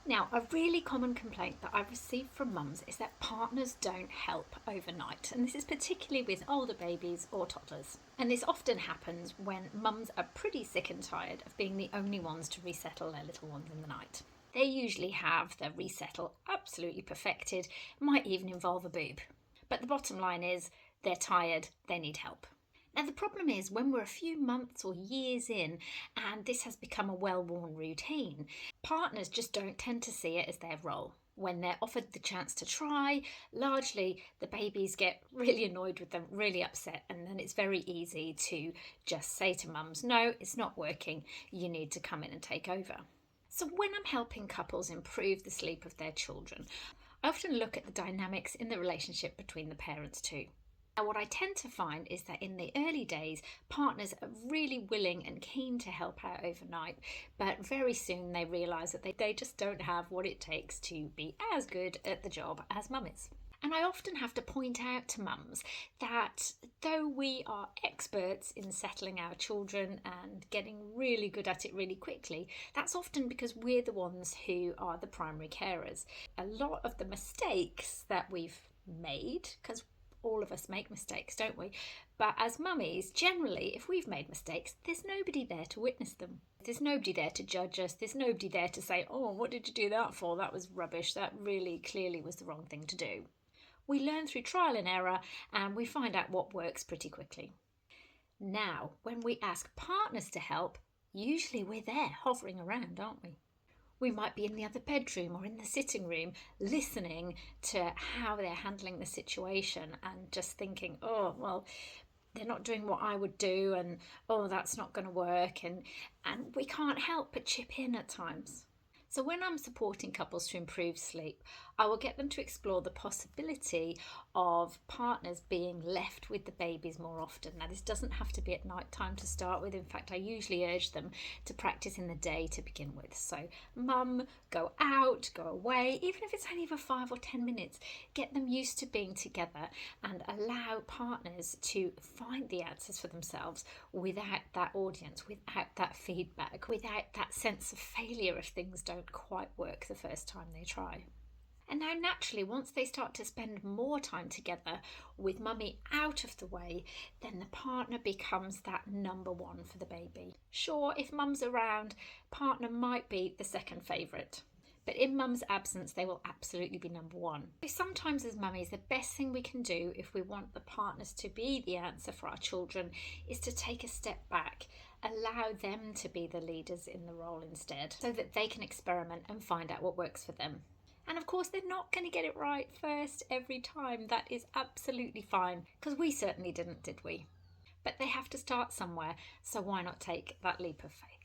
Now, a really common complaint that I've received from mums is that partners don't help overnight, and this is particularly with older babies or toddlers. And this often happens when mums are pretty sick and tired of being the only ones to resettle their little ones in the night. They usually have the resettle absolutely perfected, might even involve a boob. But the bottom line is they're tired, they need help. Now, the problem is when we're a few months or years in and this has become a well worn routine, partners just don't tend to see it as their role. When they're offered the chance to try, largely the babies get really annoyed with them, really upset, and then it's very easy to just say to mums, no, it's not working, you need to come in and take over. So, when I'm helping couples improve the sleep of their children, I often look at the dynamics in the relationship between the parents too. Now, what I tend to find is that in the early days, partners are really willing and keen to help out overnight, but very soon they realise that they just don't have what it takes to be as good at the job as mum is. And I often have to point out to mums that though we are experts in settling our children and getting really good at it really quickly, that's often because we're the ones who are the primary carers. A lot of the mistakes that we've made, because all of us make mistakes, don't we? But as mummies, generally, if we've made mistakes, there's nobody there to witness them. There's nobody there to judge us. There's nobody there to say, oh, what did you do that for? That was rubbish. That really clearly was the wrong thing to do. We learn through trial and error and we find out what works pretty quickly. Now, when we ask partners to help, usually we're there hovering around, aren't we? We might be in the other bedroom or in the sitting room listening to how they're handling the situation and just thinking, oh, well, they're not doing what I would do, and oh, that's not going to work. And we can't help but chip in at times. So when I'm supporting couples to improve sleep, I will get them to explore the possibility of partners being left with the babies more often. Now, this doesn't have to be at night time to start with. In fact, I usually urge them to practice in the day to begin with. So mum, go out, go away, even if it's only for 5 or 10 minutes, get them used to being together and allow partners to find the answers for themselves without that audience, without that feedback, without that sense of failure if things don't quite work the first time they try. And now, naturally, once they start to spend more time together with mummy out of the way, then the partner becomes that number one for the baby. Sure, if mum's around, partner might be the second favourite. But in mum's absence, they will absolutely be number one. Sometimes as mummies, the best thing we can do if we want the partners to be the answer for our children is to take a step back, allow them to be the leaders in the role instead, so that they can experiment and find out what works for them. And of course, they're not going to get it right first every time. That is absolutely fine, because we certainly didn't, did we? But they have to start somewhere, so why not take that leap of faith?